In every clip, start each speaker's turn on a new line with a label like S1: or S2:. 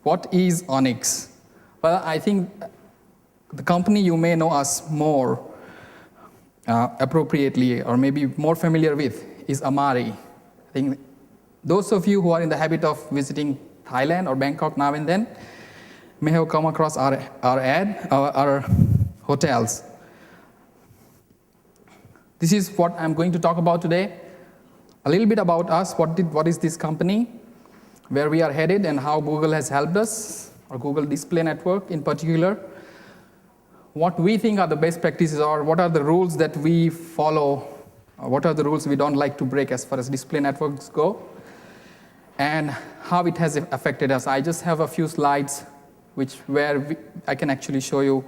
S1: What is Onyx? Well, I think the company you may know us more appropriately or maybe more familiar with is Amari. I think those of you who are in the habit of visiting Thailand or Bangkok now and then may have come across our hotels. This is what I'm going to talk about today. A little bit about us, what is this company, where we are headed, and how Google has helped us, or Google Display Network in particular. What we think are the best practices, or what are the rules that we follow, or what are the rules we don't like to break as far as display networks go, and how it has affected us. I just have a few slides where I can actually show you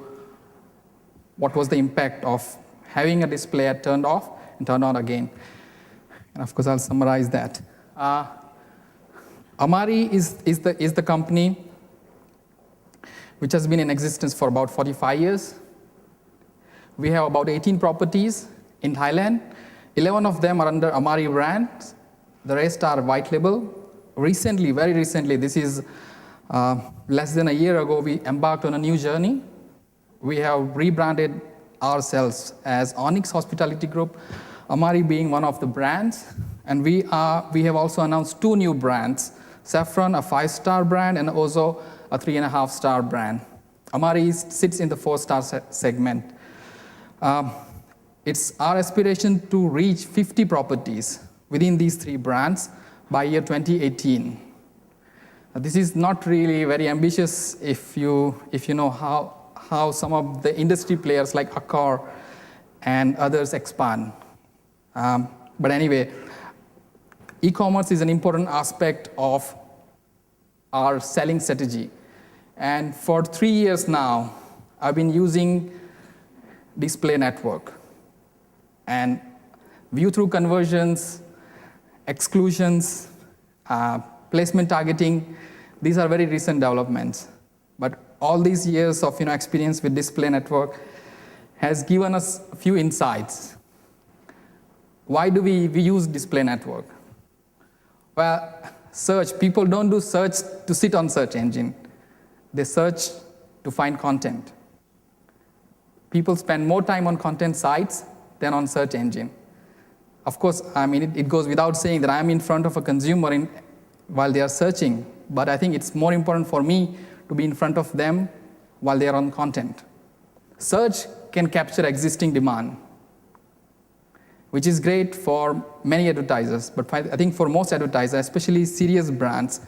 S1: what was the impact of having a display ad turned off and turned on again. And of course, I'll summarize that. Amari is the company which has been in existence for about 45 years. We have about 18 properties in Thailand. 11 of them are under Amari brand. The rest are white label. Recently, very recently, this is less than a year ago, we embarked on a new journey. We have rebranded ourselves as Onyx Hospitality Group, Amari being one of the brands. And we have also announced 2 new brands, Saffron, a 5-star brand, and Ozo, a 3.5-star brand. Amari sits in the 4-star segment. It's our aspiration to reach 50 properties within these 3 brands by year 2018. This is not really very ambitious if you know how some of the industry players like Accor and others expand. But anyway, e-commerce is an important aspect of our selling strategy. And for 3 years now, I've been using Display Network. And view through conversions, exclusions, placement targeting, these are very recent developments. But all these years of experience with Display Network has given us a few insights. Why do we use Display Network? Well, search, people don't do search to sit on search engine. They search to find content. People spend more time on content sites than on search engine. Of course, I mean, it goes without saying that I'm in front of a consumer while they are searching, but I think it's more important for me to be in front of them while they are on content. Search can capture existing demand, which is great for many advertisers, but I think for most advertisers, especially serious brands,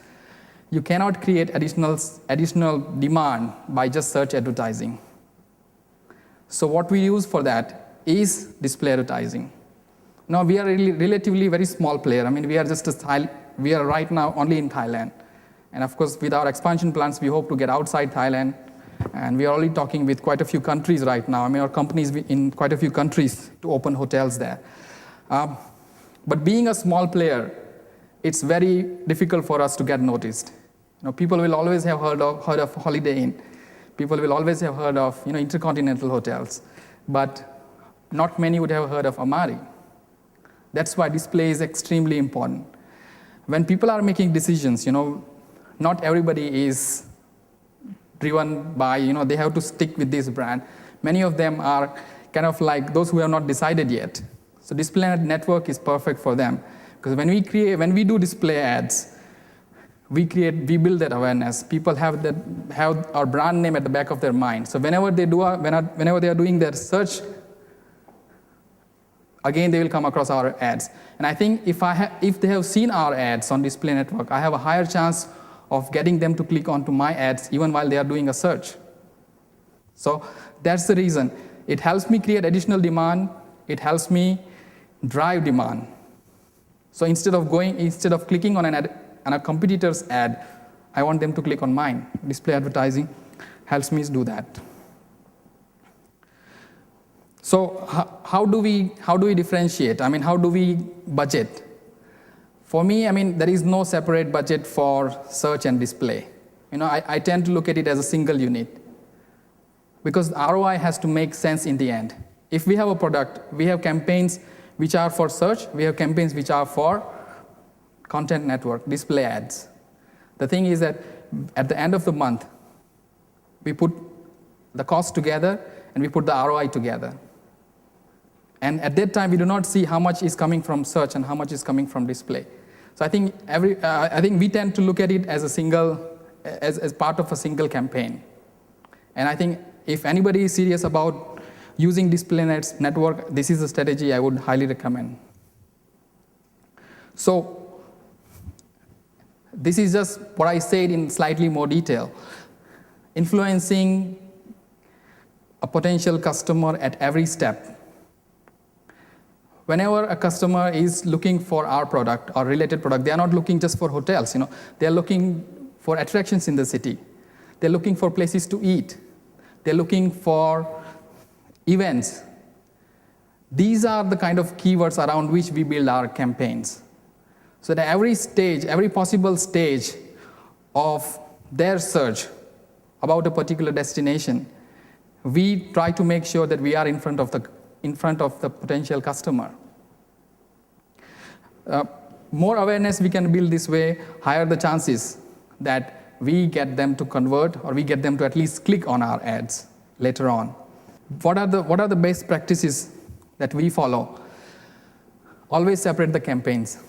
S1: you cannot create additional demand by just search advertising. So what we use for that is display advertising. Now, we are a relatively very small player. I mean, we are right now only in Thailand. And of course, with our expansion plans, we hope to get outside Thailand. And we are already talking with quite a few countries right now. I mean, our companies in quite a few countries to open hotels there. But being a small player, it's very difficult for us to get noticed. People will always have heard of Holiday Inn. People will always have heard of intercontinental hotels. But not many would have heard of Amari. That's why display is extremely important. When people are making decisions, not everybody is driven by, they have to stick with this brand. Many of them are kind of like those who have not decided yet. So Display Network is perfect for them. Because when we do display ads, we build that awareness. People have our brand name at the back of their mind. So whenever they are doing their search, again, they will come across our ads. And I think if they have seen our ads on Display Network, I have a higher chance of getting them to click onto my ads even while they are doing a search. So that's the reason. It helps me create additional demand. It helps me drive demand. So instead of clicking on a competitor's ad, I want them to click on mine. Display advertising helps me do that. So how do we differentiate? I mean, how do we budget? For me, I mean, there is no separate budget for search and display. I tend to look at it as a single unit because ROI has to make sense in the end. If we have a product, we have campaigns which are for search, we have campaigns which are for content network, display ads. The thing is that at the end of the month, we put the cost together and we put the ROI together. And at that time, we do not see how much is coming from search and how much is coming from display. So I think we tend to look at it as as part of a single campaign. And I think if anybody is serious about using display network, this is a strategy I would highly recommend. So this is just what I said in slightly more detail. Influencing a potential customer at every step. Whenever a customer is looking for our product or related product, they are not looking just for hotels. They are looking for attractions in the city. They're looking for places to eat. They're looking for events. These are the kind of keywords around which we build our campaigns. So at every stage, every possible stage of their search about a particular destination, we try to make sure that we are in front of the potential customer. More awareness we can build this way, higher the chances that we get them to convert, or we get them to at least click on our ads later on. What are the best practices that we follow? Always separate the campaigns.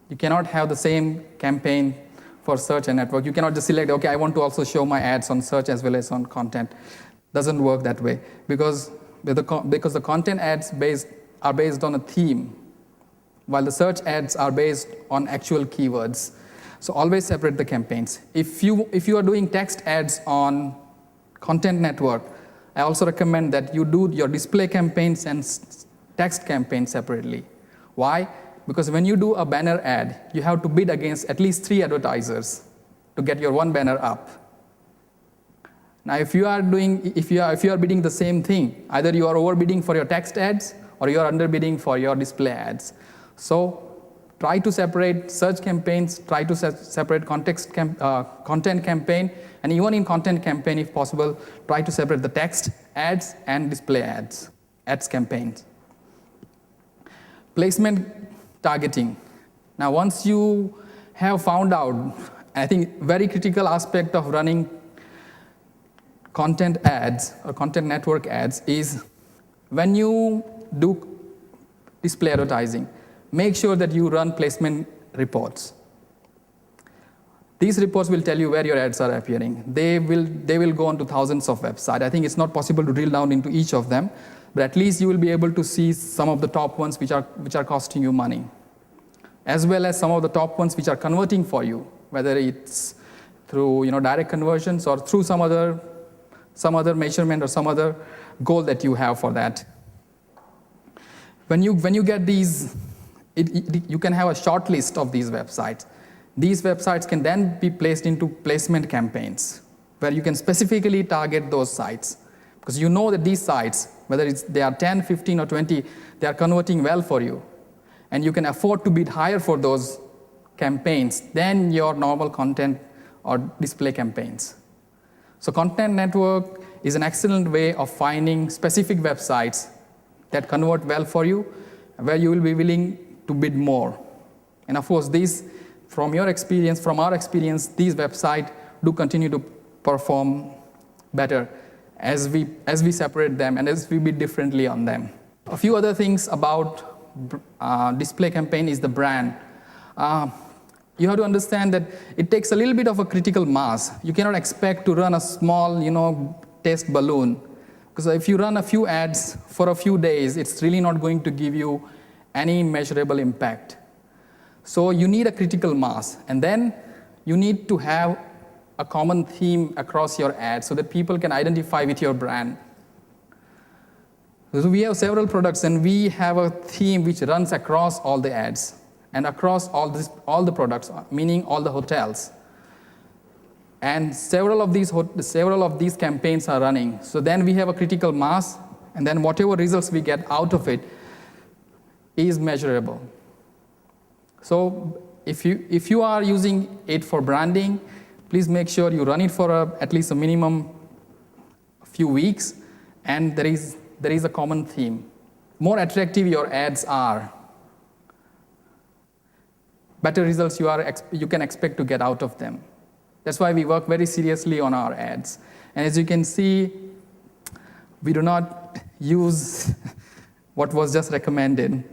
S1: You cannot have the same campaign for search and network. You cannot just select, okay, I want to also show my ads on search as well as on content. Doesn't work that way, because the content ads are based on a theme, while the search ads are based on actual keywords. So always separate the campaigns. If you are doing text ads on content network, I also recommend that you do your display campaigns and text campaigns separately. Why? Because when you do a banner ad, you have to bid against at least 3 advertisers to get your one banner up. Now, if you are bidding the same thing, either you are overbidding for your text ads or you are underbidding for your display ads. So try to separate search campaigns, try to separate content campaign, and even in content campaign, if possible, try to separate the text ads and display ads campaigns. Placement targeting. Now, once you have found out, I think very critical aspect of running content ads or content network ads is when you do display advertising, make sure that you run placement reports. These reports will tell you where your ads are appearing. They will go onto thousands of websites. I think it's not possible to drill down into each of them, but at least you will be able to see some of the top ones which are costing you money, as well as some of the top ones which are converting for you, whether it's through direct conversions or through some other measurement or some other goal that you have for that. When you get these, you can have a short list of these websites. These websites can then be placed into placement campaigns where you can specifically target those sites, because you know that these sites, whether they are 10, 15, or 20, they are converting well for you. And you can afford to bid higher for those campaigns than your normal content or display campaigns. So content network is an excellent way of finding specific websites that convert well for you, where you will be willing to bid more. And of course, from our experience, these websites do continue to perform better as we separate them and as we bid differently on them. A few other things about display campaign is the brand. You have to understand that it takes a little bit of a critical mass. You cannot expect to run a small, test balloon, because if you run a few ads for a few days, it's really not going to give you any measurable impact. So you need a critical mass, and then you need to have a common theme across your ads so that people can identify with your brand. So we have several products, and we have a theme which runs across all the ads and across all the products, meaning all the hotels. And several of these campaigns are running. So then we have a critical mass, and then whatever results we get out of it is measurable. So if you are using it for branding, please make sure you run it for at least a minimum few weeks, and there is a common theme. More attractive your ads are, better results you can expect to get out of them. That's why we work very seriously on our ads. And as you can see, we do not use what was just recommended.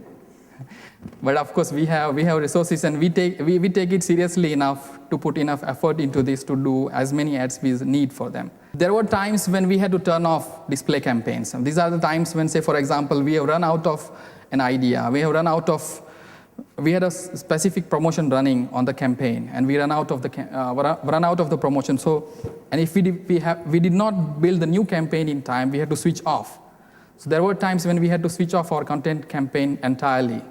S1: But of course, we have resources, and we take it seriously enough to put enough effort into this to do as many ads we need for them. There were times when we had to turn off display campaigns. And these are the times when, say, for example, we have run out of an idea. We had a specific promotion running on the campaign, and we run out of the promotion. So, and if we did not build the new campaign in time, we had to switch off. So there were times when we had to switch off our content campaign entirely.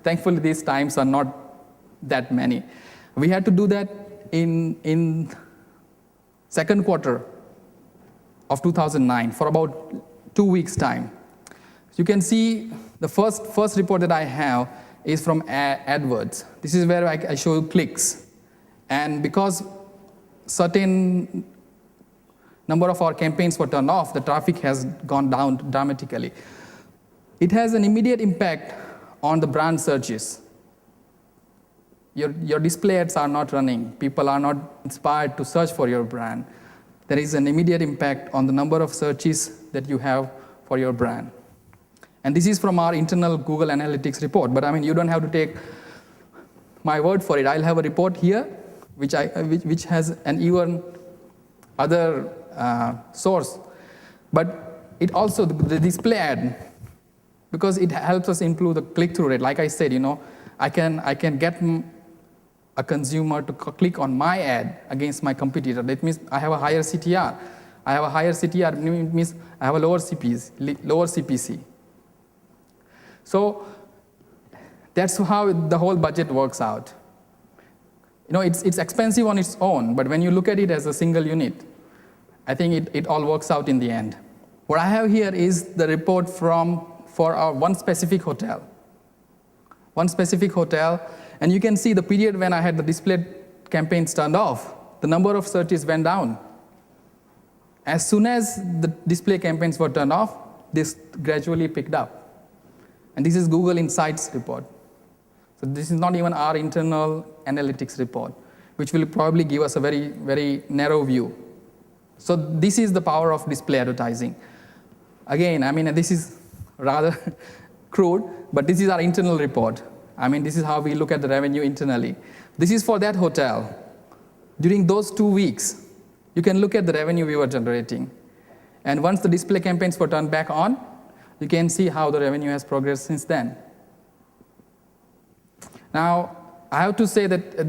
S1: Thankfully, these times are not that many. We had to do that in second quarter of 2009 for about 2 weeks' time. You can see the first report that I have is from AdWords. This is where I show you clicks. And because certain number of our campaigns were turned off, the traffic has gone down dramatically. It has an immediate impact on the brand searches. Your display ads are not running. People are not inspired to search for your brand. There is an immediate impact on the number of searches that you have for your brand. And this is from our internal Google Analytics report. But I mean, you don't have to take my word for it. I'll have a report here which has an even other source. But it also, the display ad, because it helps us improve the click-through rate. Like I said, I can get a consumer to click on my ad against my competitor. That means I have a higher CTR. I have a higher CTR, means I have a lower CPC. So that's how the whole budget works out. It's expensive on its own, but when you look at it as a single unit, I think it all works out in the end. What I have here is the report for our one specific hotel. And you can see the period when I had the display campaigns turned off, the number of searches went down. As soon as the display campaigns were turned off, this gradually picked up. And this is Google Insights report. So this is not even our internal analytics report, which will probably give us a very, very narrow view. So this is the power of display advertising. Again, I mean, this is rather crude, but this is our internal report. I mean, this is how we look at the revenue internally. This is for that hotel. During those 2 weeks, you can look at the revenue we were generating. And once the display campaigns were turned back on, you can see how the revenue has progressed since then. Now, I have to say that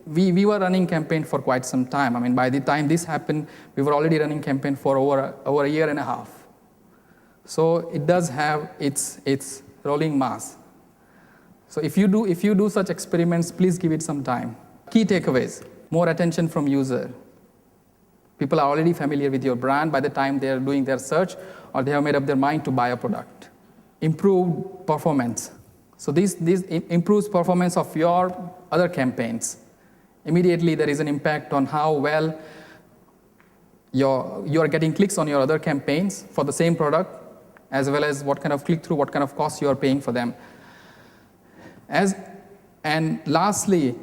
S1: we were running campaign for quite some time. I mean, by the time this happened, we were already running campaign for over a year and a half. So it does have its rolling mass. So if you do such experiments, please give it some time. Key takeaways: more attention from user. People are already familiar with your brand by the time they are doing their search or they have made up their mind to buy a product. Improved performance. So this improves performance of your other campaigns. Immediately there is an impact on how well you are getting clicks on your other campaigns for the same product, as well as what kind of click-through, what kind of cost you are paying for them. And lastly,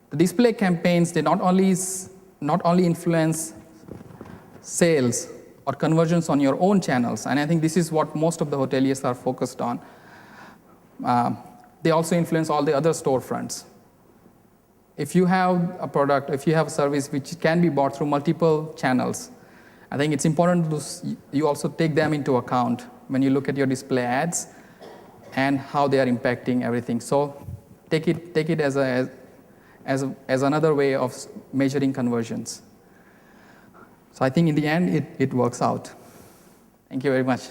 S1: the display campaigns, they not only influence sales or conversions on your own channels, and I think this is what most of the hoteliers are focused on. They also influence all the other storefronts. If you have a product, if you have a service which can be bought through multiple channels, I think it's important you also take them into account when you look at your display ads and how they are impacting everything. So take it as another way of measuring conversions. So I think in the end, it works out. Thank you very much.